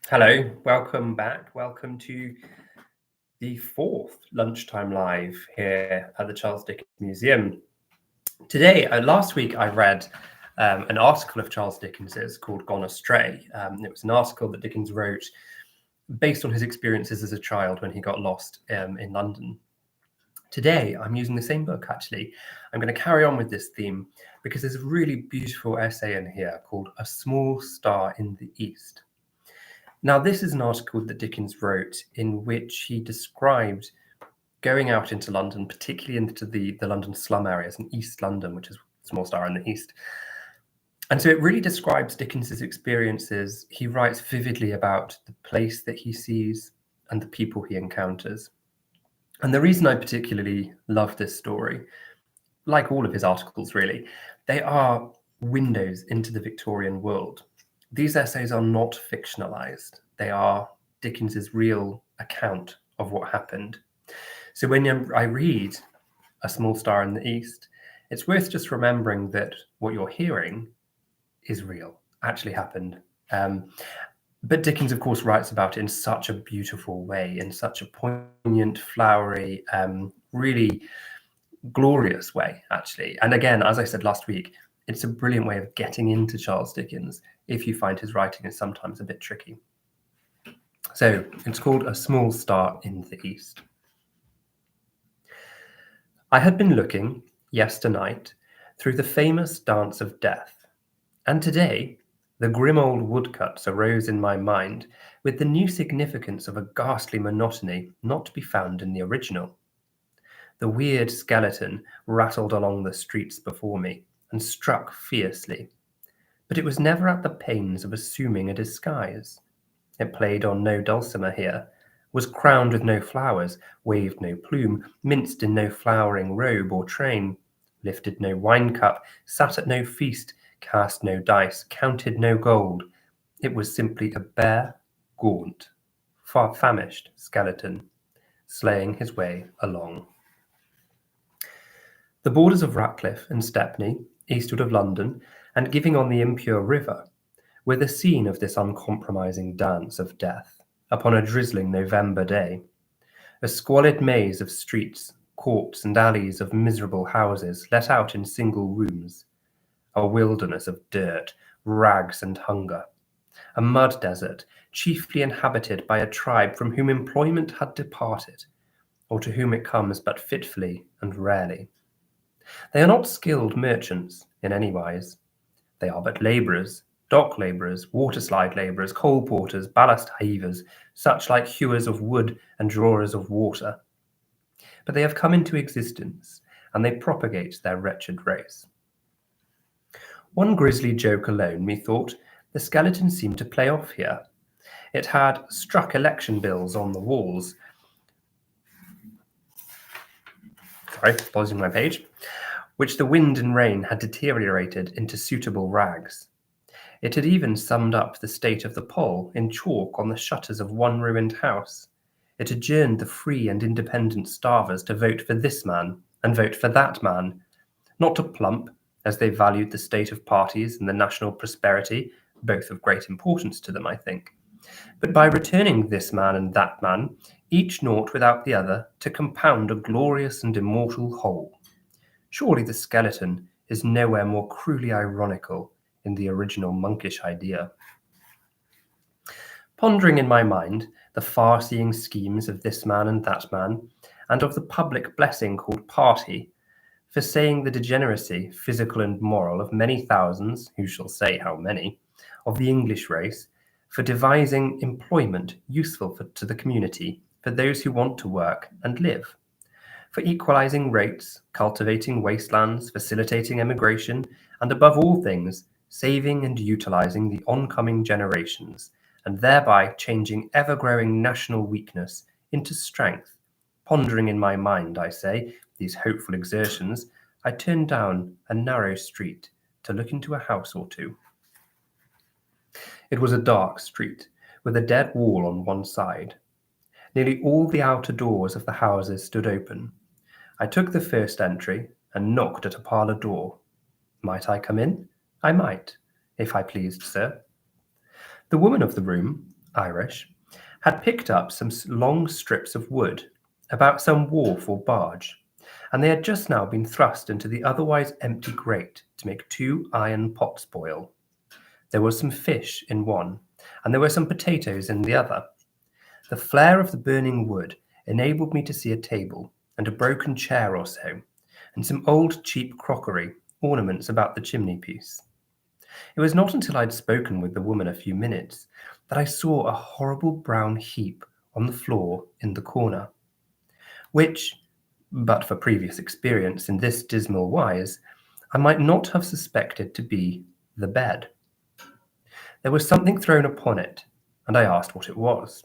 Hello, welcome back. Welcome to the fourth Lunchtime Live here at the Charles Dickens Museum. Today, last week, I read an article of Charles Dickens's called Gone Astray. It was an article that Dickens wrote based on his experiences as a child when he got lost in London. Today, I'm using the same book, actually. I'm going to carry on with this theme because there's a really beautiful essay in here called A Small Star in the East. Now, this is an article that Dickens wrote in which he described going out into London, particularly into the London slum areas in East London, which is Small Star in the East. And so it really describes Dickens's experiences. He writes vividly about the place that he sees and the people he encounters. And the reason I particularly love this story, like all of his articles really, they are windows into the Victorian world. These essays are not fictionalized. They are Dickens's real account of what happened. So when I read A Small Star in the East, it's worth just remembering that what you're hearing is real, actually happened. But Dickens, of course, writes about it in such a beautiful way, in such a poignant, flowery, really glorious way, actually. And again, as I said last week, it's a brilliant way of getting into Charles Dickens if you find his writing is sometimes a bit tricky. So it's called A Small Star in the East. I had been looking, yesternight, through the famous Dance of Death, and today the grim old woodcuts arose in my mind with the new significance of a ghastly monotony not to be found in the original. The weird skeleton rattled along the streets before me and struck fiercely, but it was never at the pains of assuming a disguise. It played on no dulcimer here, was crowned with no flowers, waved no plume, minced in no flowering robe or train, lifted no wine cup, sat at no feast, cast no dice, counted no gold. It was simply a bare, gaunt, famished skeleton, slaying his way along. The borders of Ratcliffe and Stepney, eastward of London, and giving on the impure river, were the scene of this uncompromising dance of death upon a drizzling November day. A squalid maze of streets, courts, and alleys of miserable houses let out in single rooms. A wilderness of dirt, rags, and hunger. A mud desert, chiefly inhabited by a tribe from whom employment had departed, or to whom it comes but fitfully and rarely. They are not skilled merchants in any wise. They are but labourers, dock labourers, waterslide labourers, coal porters, ballast heavers, such like hewers of wood and drawers of water. But they have come into existence, and they propagate their wretched race. One grisly joke alone, methought, the skeleton seemed to play off here. It had struck election bills on the walls. Pausing my page, which the wind and rain had deteriorated into suitable rags. It had even summed up the state of the poll in chalk on the shutters of one ruined house. It adjourned the free and independent starvers to vote for this man and vote for that man, not to plump, as they valued the state of parties and the national prosperity, both of great importance to them, I think, but by returning this man and that man, each naught without the other, to compound a glorious and immortal whole. Surely the skeleton is nowhere more cruelly ironical in the original monkish idea. Pondering in my mind the far-seeing schemes of this man and that man, and of the public blessing called party, for saying the degeneracy, physical and moral, of many thousands, who shall say how many, of the English race, for devising employment useful to the community, for those who want to work and live, for equalizing rates, cultivating wastelands, facilitating emigration, and above all things, saving and utilizing the oncoming generations, and thereby changing ever-growing national weakness into strength. Pondering in my mind, I say, these hopeful exertions, I turned down a narrow street to look into a house or two. It was a dark street, with a dead wall on one side. Nearly all the outer doors of the houses stood open. I took the first entry and knocked at a parlour door. Might I come in? I might, if I pleased, sir. The woman of the room, Irish, had picked up some long strips of wood about some wharf or barge, and they had just now been thrust into the otherwise empty grate to make 2 iron pots boil. There was some fish in one, and there were some potatoes in the other. The flare of the burning wood enabled me to see a table and a broken chair or so, and some old cheap crockery, ornaments about the chimney-piece. It was not until I'd spoken with the woman a few minutes that I saw a horrible brown heap on the floor in the corner, which, but for previous experience in this dismal wise, I might not have suspected to be the bed. There was something thrown upon it, and I asked what it was.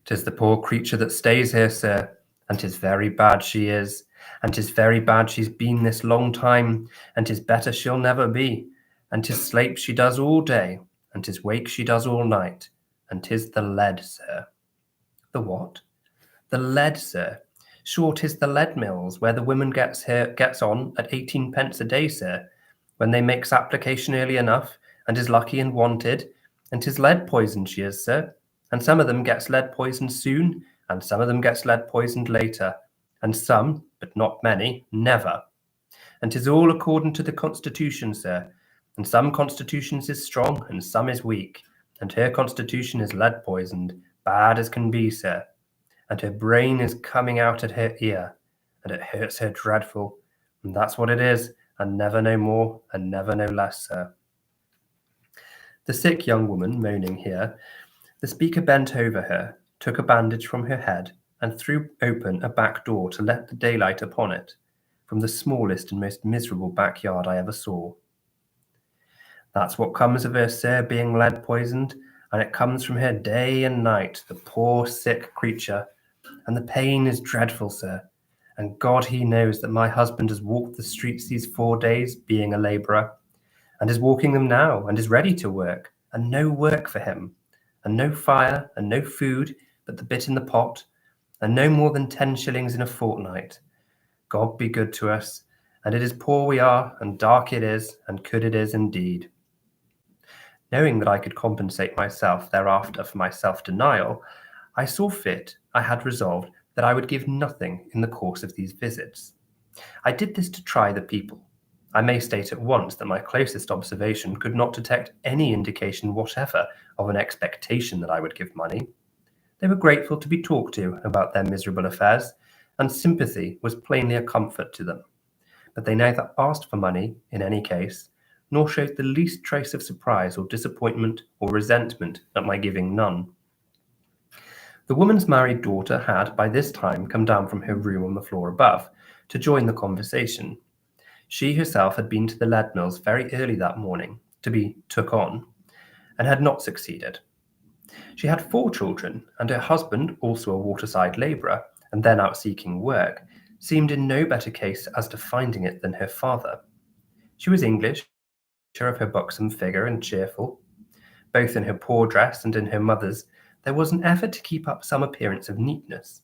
"'Tis the poor creature that stays here, sir, and 'tis very bad she is, and 'tis very bad she's been this long time, and 'tis better she'll never be, and 'tis slape she does all day, and 'tis wake she does all night, and 'tis the lead, sir." "The what?" "The lead, sir. Sure, 'tis the lead mills, where the women gets on at 18 pence a day, sir, when they makes application early enough, and is lucky and wanted, and 'tis lead poisoned she is, sir, and some of them gets lead poisoned soon, and some of them gets lead poisoned later, and some, but not many, never. And 'tis all according to the constitution, sir, and some constitutions is strong, and some is weak, and her constitution is lead poisoned, bad as can be, sir, and her brain is coming out at her ear, and it hurts her dreadful, and that's what it is, and never no more, and never no less, sir." The sick young woman moaning here, the speaker bent over her, took a bandage from her head, and threw open a back door to let the daylight upon it, from the smallest and most miserable backyard I ever saw. "That's what comes of her, sir, being lead poisoned, and it comes from her day and night, the poor sick creature, and the pain is dreadful, sir, and God he knows that my husband has walked the streets these 4 days, being a labourer, and is walking them now, and is ready to work, and no work for him, and no fire, and no food but the bit in the pot, and no more than 10 shillings in a fortnight. God be good to us, and it is poor we are, and dark it is, and could it is indeed." Knowing that I could compensate myself thereafter for my self-denial, I saw fit, I had resolved, that I would give nothing in the course of these visits. I did this to try the people. I may state at once that my closest observation could not detect any indication whatever of an expectation that I would give money. They were grateful to be talked to about their miserable affairs, and sympathy was plainly a comfort to them. But they neither asked for money, in any case, nor showed the least trace of surprise or disappointment or resentment at my giving none. The woman's married daughter had by this time come down from her room on the floor above to join the conversation. She herself had been to the lead mills very early that morning to be took on, and had not succeeded. She had 4 children, and her husband, also a waterside labourer, and then out seeking work, seemed in no better case as to finding it than her father. She was English, sure of her buxom figure and cheerful. Both in her poor dress and in her mother's, there was an effort to keep up some appearance of neatness.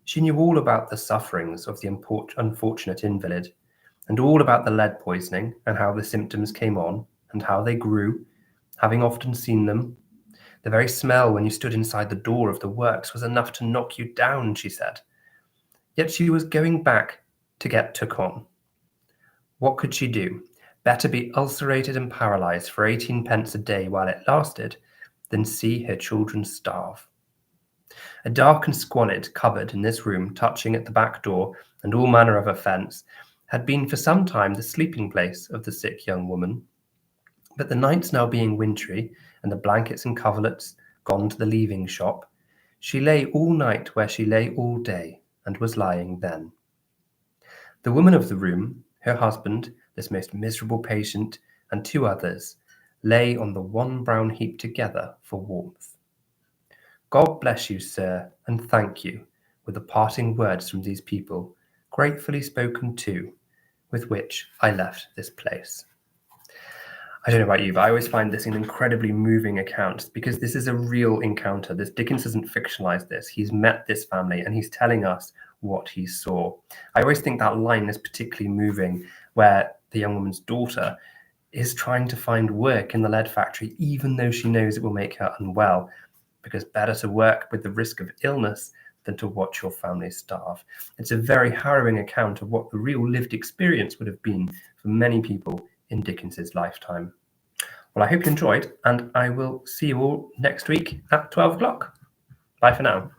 She knew all about the sufferings of the unfortunate invalid, and all about the lead poisoning, and how the symptoms came on, and how they grew, having often seen them. The very smell when you stood inside the door of the works was enough to knock you down, she said. Yet she was going back to get took on. What could she do? Better be ulcerated and paralysed for 18 pence a day while it lasted, than see her children starve. A dark and squalid cupboard in this room, touching at the back door, and all manner of offence, had been for some time the sleeping place of the sick young woman. But the nights now being wintry, and the blankets and coverlets gone to the leaving shop, she lay all night where she lay all day, and was lying then. The woman of the room, her husband, this most miserable patient, and 2 others, lay on the one brown heap together for warmth. God bless you, sir, and thank you, were the parting words from these people, gratefully spoken too, with which I left this place. I don't know about you, but I always find this an incredibly moving account because this is a real encounter. Dickens hasn't fictionalized this. He's met this family and he's telling us what he saw. I always think that line is particularly moving where the young woman's daughter is trying to find work in the lead factory, even though she knows it will make her unwell, because better to work with the risk of illness than to watch your family starve. It's a very harrowing account of what the real lived experience would have been for many people in Dickens's lifetime. Well, I hope you enjoyed, and I will see you all next week at 12 o'clock. Bye for now.